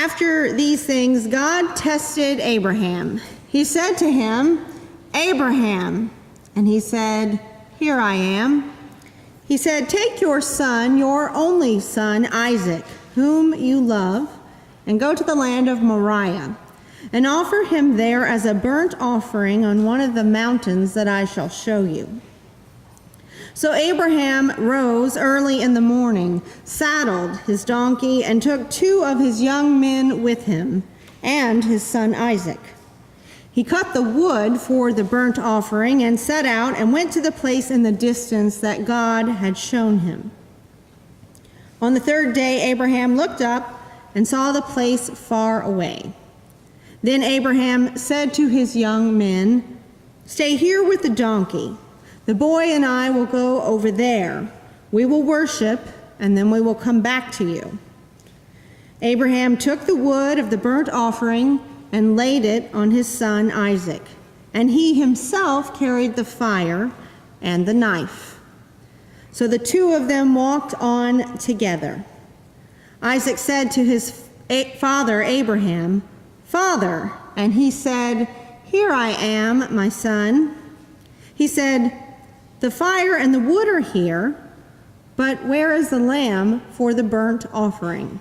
After these things, God tested Abraham. He said to him, "Abraham." And he said, "Here I am." He said, "Take your son, your only son, Isaac, whom you love, and go to the land of Moriah, and offer him there as a burnt offering on one of the mountains that I shall show you." So Abraham rose early in the morning, saddled his donkey, and took 2 of his young men with him, and his son Isaac. He cut the wood for the burnt offering and set out and went to the place in the distance that God had shown him. On the 3rd day, Abraham looked up and saw the place far away. Then Abraham said to his young men, "Stay here with the donkey. The boy and I will go over there. We will worship, and then we will come back to you." Abraham took the wood of the burnt offering and laid it on his son Isaac, and he himself carried the fire and the knife. So the 2 of them walked on together. Isaac said to his father Abraham, "Father," and he said, "Here I am, my son." He said, "The fire and the wood are here, but where is the lamb for the burnt offering?"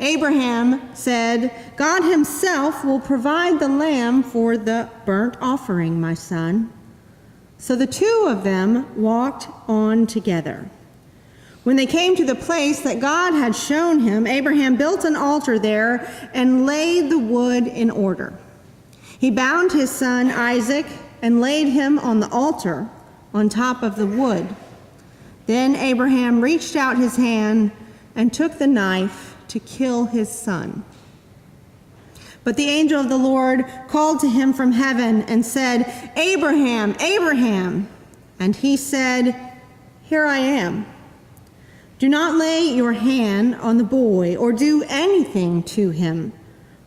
Abraham said, "God himself will provide the lamb for the burnt offering, my son." So the 2 of them walked on together. When they came to the place that God had shown him, Abraham built an altar there and laid the wood in order. He bound his son Isaac and laid him on the altar on top of the wood. Then Abraham reached out his hand and took the knife to kill his son. But the angel of the Lord called to him from heaven and said, "Abraham, Abraham." And he said, "Here I am." "Do not lay your hand on the boy or do anything to him.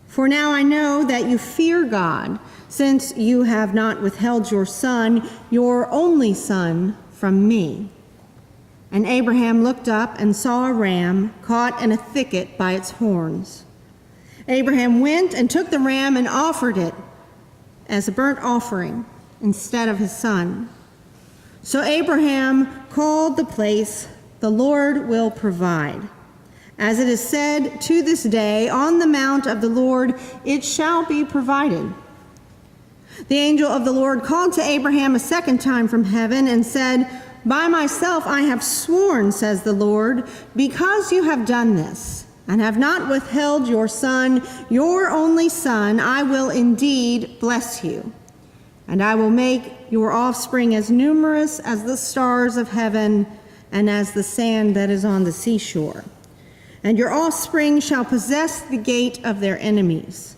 For now I know that you fear God, since you have not withheld your son, your only son, from me." And Abraham looked up and saw a ram caught in a thicket by its horns. Abraham went and took the ram and offered it as a burnt offering instead of his son. So Abraham called the place, "The Lord will provide." As it is said to this day, "On the mount of the Lord it shall be provided." The angel of the Lord called to Abraham a second time from heaven and said, "By myself I have sworn, says the Lord, because you have done this and have not withheld your son, your only son, I will indeed bless you. And I will make your offspring as numerous as the stars of heaven and as the sand that is on the seashore. And your offspring shall possess the gate of their enemies.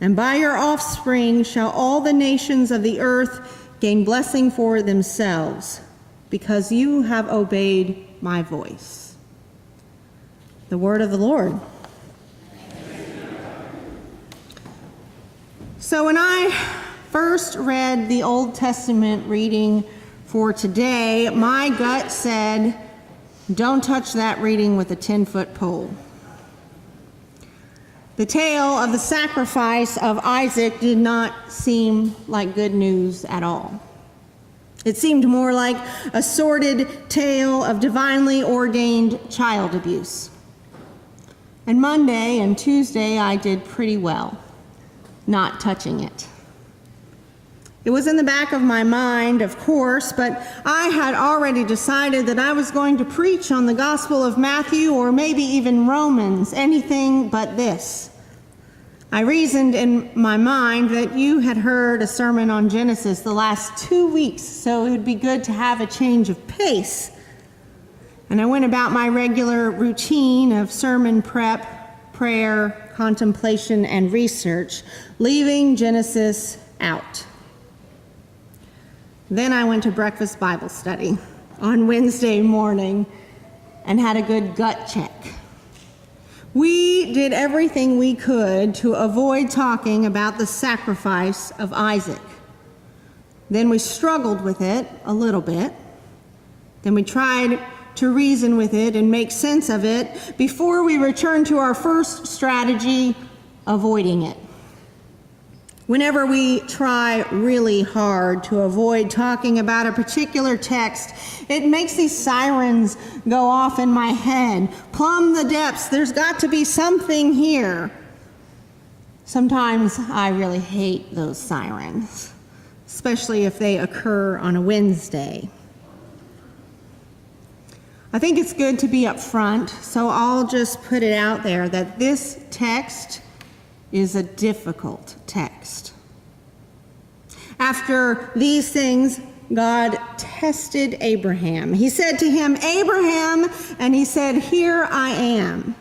And by your offspring shall all the nations of the earth gain blessing for themselves, because you have obeyed my voice." The word of the Lord. So when I first read the Old Testament reading for today, my gut said, don't touch that reading with a 10-foot pole. The tale of the sacrifice of Isaac did not seem like good news at all. It seemed more like a sordid tale of divinely ordained child abuse. And Monday and Tuesday I did pretty well, not touching it. It was in the back of my mind, of course, but I had already decided that I was going to preach on the Gospel of Matthew or maybe even Romans, anything but this. I reasoned in my mind that you had heard a sermon on Genesis the last 2 weeks, so it would be good to have a change of pace. And I went about my regular routine of sermon prep, prayer, contemplation, and research, leaving Genesis out. Then I went to breakfast Bible study on Wednesday morning and had a good gut check. We did everything we could to avoid talking about the sacrifice of Isaac. Then we struggled with it a little bit. Then we tried to reason with it and make sense of it before we return to our first strategy, avoiding it. Whenever we try really hard to avoid talking about a particular text, it makes these sirens go off in my head. Plumb the depths, there's got to be something here. Sometimes I really hate those sirens, especially if they occur on a Wednesday. I think it's good to be upfront, so I'll just put it out there that this text is a difficult text. After these things, God tested Abraham. He said to him, "Abraham," and he said, "Here I am."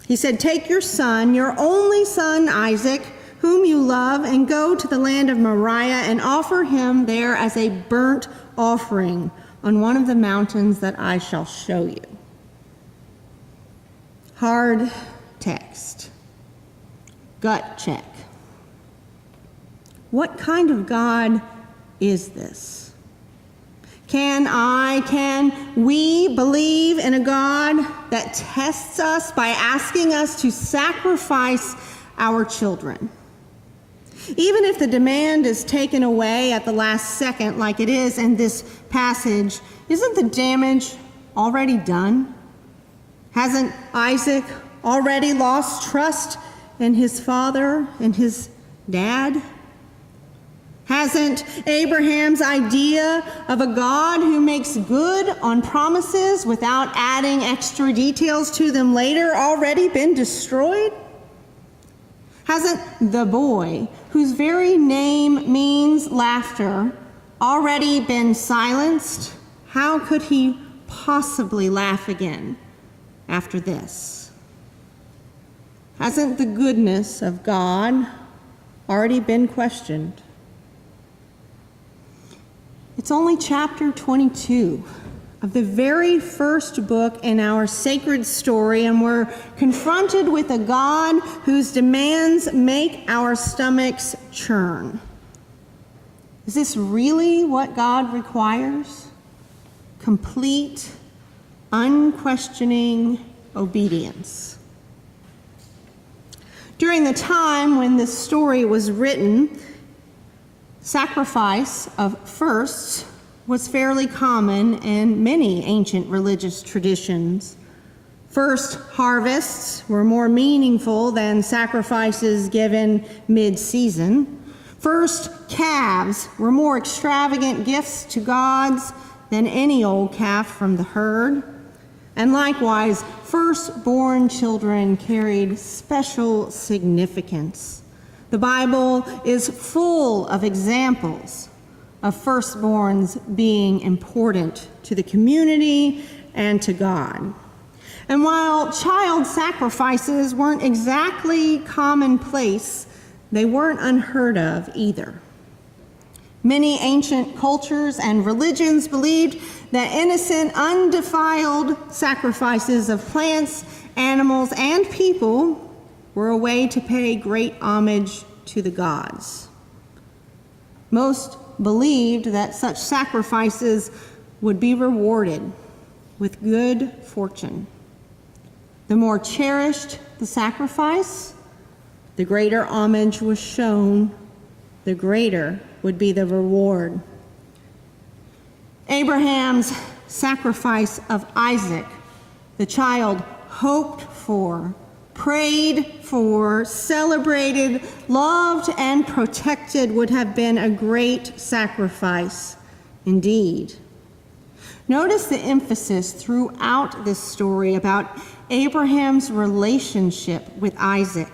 He said, "Take your son, your only son Isaac, whom you love, and go to the land of Moriah and offer him there as a burnt offering on one of the mountains that I shall show you." Hard text. Gut check. What kind of God is this? Can we believe in a God that tests us by asking us to sacrifice our children? Even if the demand is taken away at the last second, like it is in this passage, isn't the damage already done? Hasn't Isaac already lost trust in his father and his dad? Hasn't Abraham's idea of a God who makes good on promises without adding extra details to them later already been destroyed? Hasn't the boy, whose very name means laughter, already been silenced? How could he possibly laugh again after this? Hasn't the goodness of God already been questioned? It's only chapter 22 of the very first book in our sacred story, and we're confronted with a God whose demands make our stomachs churn. Is this really what God requires? Complete, unquestioning obedience. During the time when this story was written, sacrifice of firsts was fairly common in many ancient religious traditions. First harvests were more meaningful than sacrifices given mid-season. First calves were more extravagant gifts to gods than any old calf from the herd. And likewise, firstborn children carried special significance. The Bible is full of examples of firstborns being important to the community and to God. And while child sacrifices weren't exactly commonplace, they weren't unheard of either. Many ancient cultures and religions believed that innocent, undefiled sacrifices of plants, animals, and people were a way to pay great homage to the gods. Most believed that such sacrifices would be rewarded with good fortune. The more cherished the sacrifice, the greater homage was shown, the greater would be the reward. Abraham's sacrifice of Isaac, the child hoped for, prayed for, celebrated, loved, and protected, would have been a great sacrifice indeed. Notice the emphasis throughout this story about Abraham's relationship with Isaac.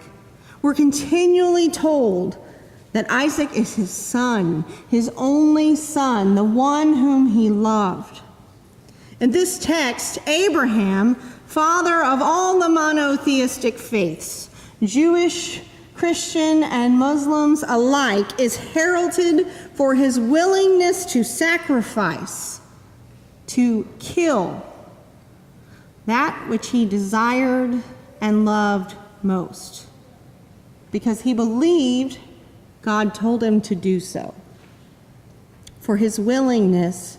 We're continually told that Isaac is his son, his only son, the one whom he loved. In this text, Abraham, father of all the monotheistic faiths, Jewish, Christian, and Muslims alike, is heralded for his willingness to sacrifice, to kill that which he desired and loved most, because he believed God told him to do so. For his willingness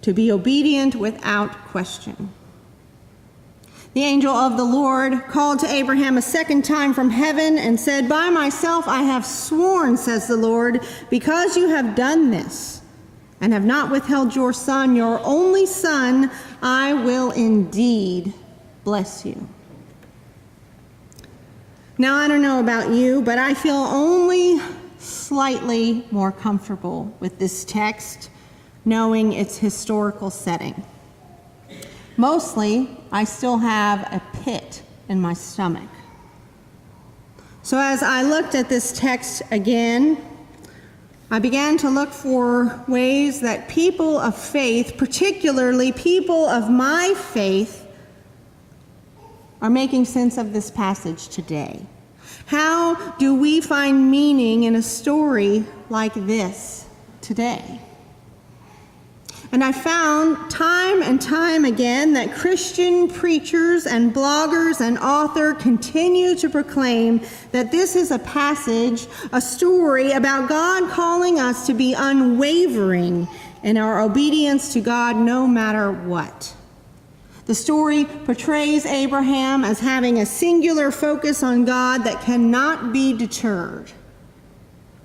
to be obedient without question. The angel of the Lord called to Abraham a second time from heaven and said, "By myself I have sworn, says the Lord, because you have done this and have not withheld your son, your only son, I will indeed bless you." Now, I don't know about you, but I feel only slightly more comfortable with this text, knowing its historical setting. Mostly, I still have a pit in my stomach. So as I looked at this text again, I began to look for ways that people of faith, particularly people of my faith, are making sense of this passage today. How do we find meaning in a story like this today? And I found time and time again that Christian preachers and bloggers and authors continue to proclaim that this is a passage, a story about God calling us to be unwavering in our obedience to God no matter what. The story portrays Abraham as having a singular focus on God that cannot be deterred.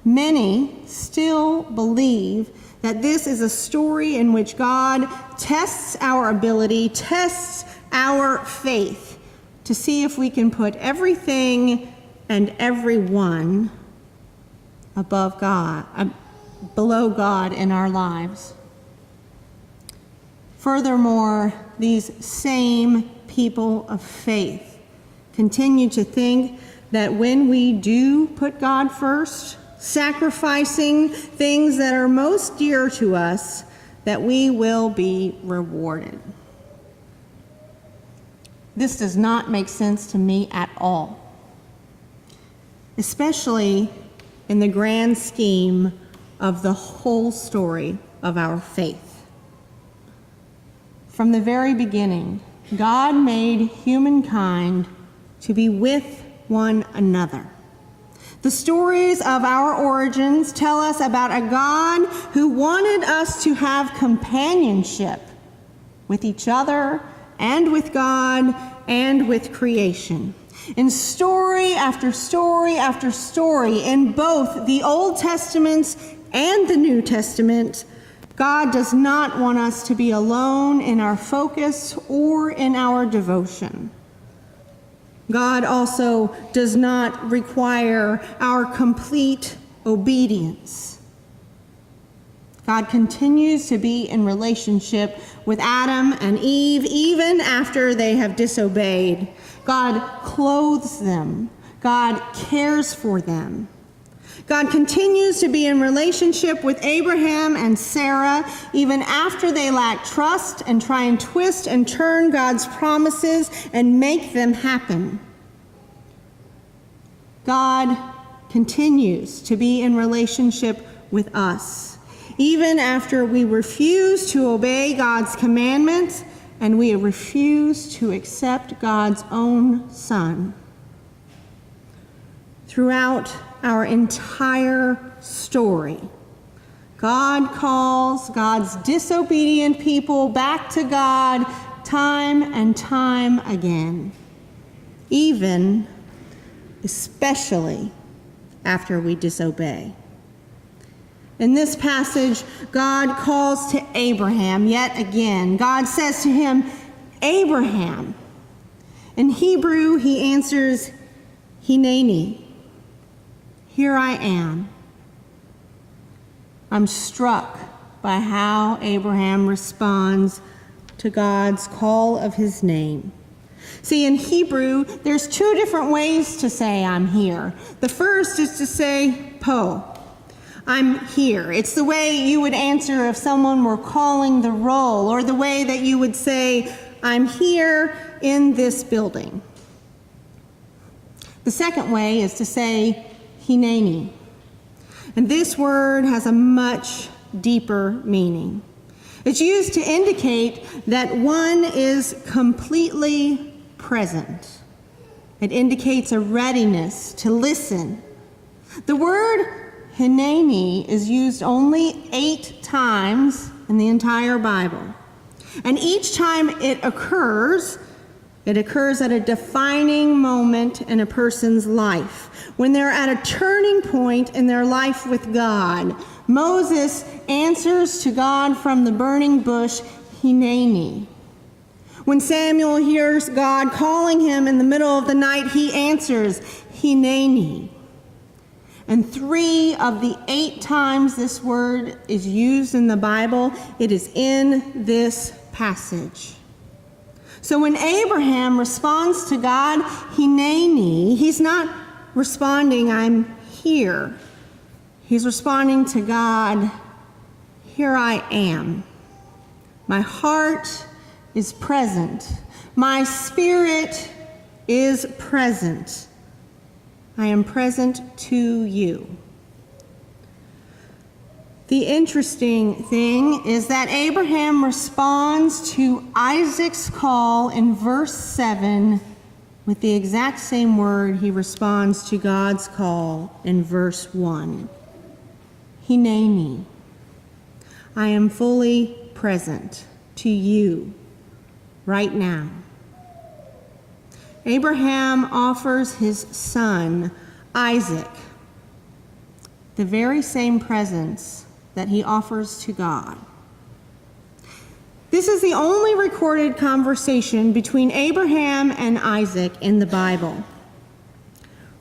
Many still believe that this is a story in which God tests our ability, tests our faith to see if we can put everything and everyone above God, below God in our lives. Furthermore, these same people of faith continue to think that when we do put God first, sacrificing things that are most dear to us, that we will be rewarded. This does not make sense to me at all, especially in the grand scheme of the whole story of our faith. From the very beginning, God made humankind to be with one another. The stories of our origins tell us about a God who wanted us to have companionship with each other and with God and with creation. In story after story after story, in both the Old Testament and the New Testament, God does not want us to be alone in our focus or in our devotion. God also does not require our complete obedience. God continues to be in relationship with Adam and Eve even after they have disobeyed. God clothes them. God cares for them. God continues to be in relationship with Abraham and Sarah even after they lack trust and try and twist and turn God's promises and make them happen. God continues to be in relationship with us even after we refuse to obey God's commandments and we refuse to accept God's own Son. Throughout our entire story, God calls God's disobedient people back to God time and time again, especially after we disobey. In this passage, God calls to Abraham yet again. God says to him, "Abraham." In Hebrew, he answers, "Hineni." Here I am. I'm struck by how Abraham responds to God's call of his name. See, in Hebrew, there's two different ways to say I'm here. The first is to say po. I'm here. It's the way you would answer if someone were calling the roll, or the way that you would say, I'm here in this building. The second way is to say hineni. And this word has a much deeper meaning. It's used to indicate that one is completely present. It indicates a readiness to listen. The word hineni is used only 8 times in in the entire Bible. And each time it occurs at a defining moment in a person's life, when they're at a turning point in their life with God. Moses answers to God from the burning bush, Hineni. When Samuel hears God calling him in the middle of the night, he answers, Hineni. And 3 of the 8 times this word is used in the Bible, it is in this passage. So when Abraham responds to God, Hineni, he's not responding, I'm here. He's responding to God, here I am. My heart is present. My spirit is present. I am present to you. The interesting thing is that Abraham responds to Isaac's call in verse 7 with the exact same word he responds to God's call in verse 1. Hineni. I am fully present to you right now. Abraham offers his son, Isaac, the very same presence that he offers to God. This is the only recorded conversation between Abraham and Isaac in the Bible.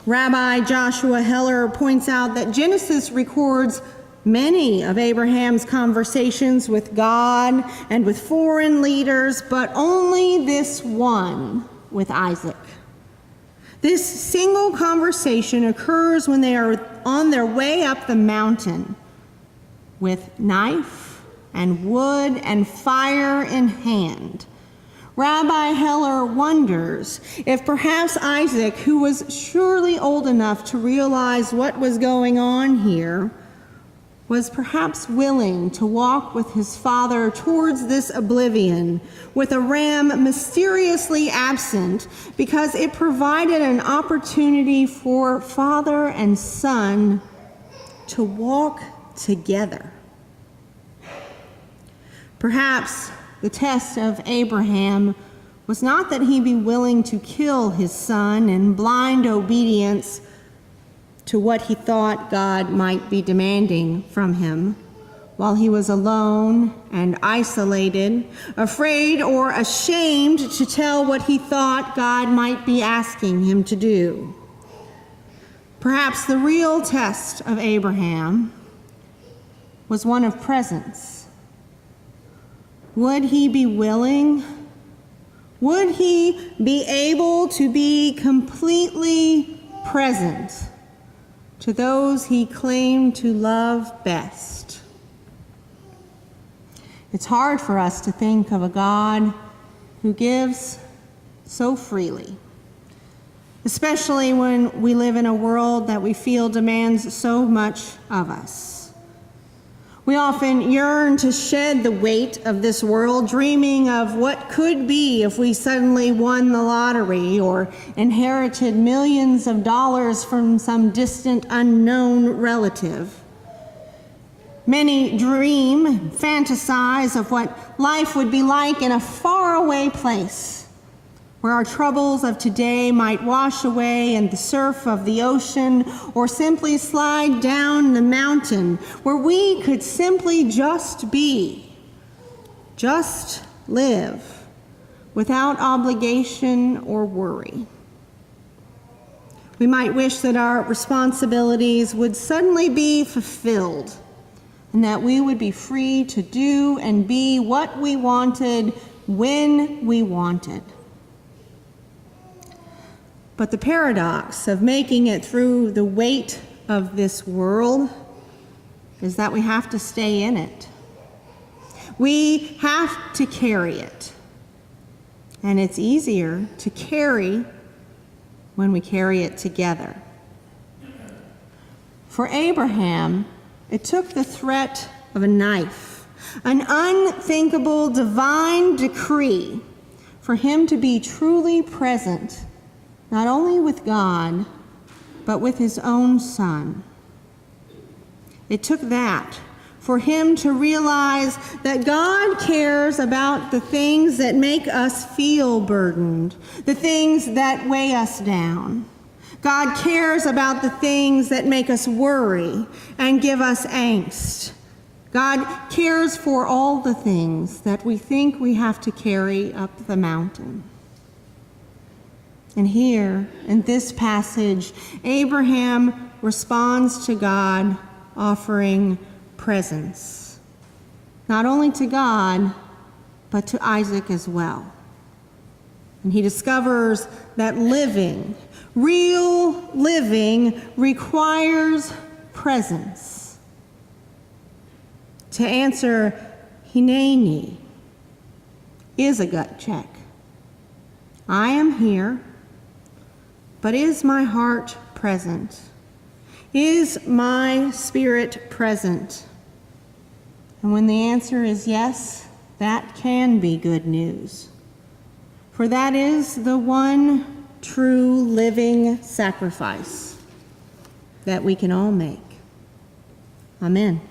Rabbi Joshua Heller points out that Genesis records many of Abraham's conversations with God and with foreign leaders, but only this one with Isaac. This single conversation occurs when they are on their way up the mountain with knife and wood and fire in hand. Rabbi Heller wonders if perhaps Isaac, who was surely old enough to realize what was going on here, was perhaps willing to walk with his father towards this oblivion with a ram mysteriously absent because it provided an opportunity for father and son to walk together. Perhaps the test of Abraham was not that he be willing to kill his son in blind obedience to what he thought God might be demanding from him, while he was alone and isolated, afraid or ashamed to tell what he thought God might be asking him to do. Perhaps the real test of Abraham was one of presence. Would he be willing? Would he be able to be completely present to those he claimed to love best? It's hard for us to think of a God who gives so freely, especially when we live in a world that we feel demands so much of us. We often yearn to shed the weight of this world, dreaming of what could be if we suddenly won the lottery or inherited millions of dollars from some distant, unknown relative. Many dream, fantasize of what life would be like in a faraway place, where our troubles of today might wash away in the surf of the ocean or simply slide down the mountain, where we could simply just be, just live, without obligation or worry. We might wish that our responsibilities would suddenly be fulfilled and that we would be free to do and be what we wanted when we wanted. But the paradox of making it through the weight of this world is that we have to stay in it. We have to carry it. And it's easier to carry when we carry it together. For Abraham, it took the threat of a knife, an unthinkable divine decree, for him to be truly present, not only with God, but with his own son. It took that for him to realize that God cares about the things that make us feel burdened, the things that weigh us down. God cares about the things that make us worry and give us angst. God cares for all the things that we think we have to carry up the mountain. And here, in this passage, Abraham responds to God, offering presents, not only to God, but to Isaac as well. And he discovers that living, real living, requires presence. To answer Hineni is a gut check. I am here, but is my heart present? Is my spirit present? And when the answer is yes, that can be good news. For that is the one true living sacrifice that we can all make. Amen.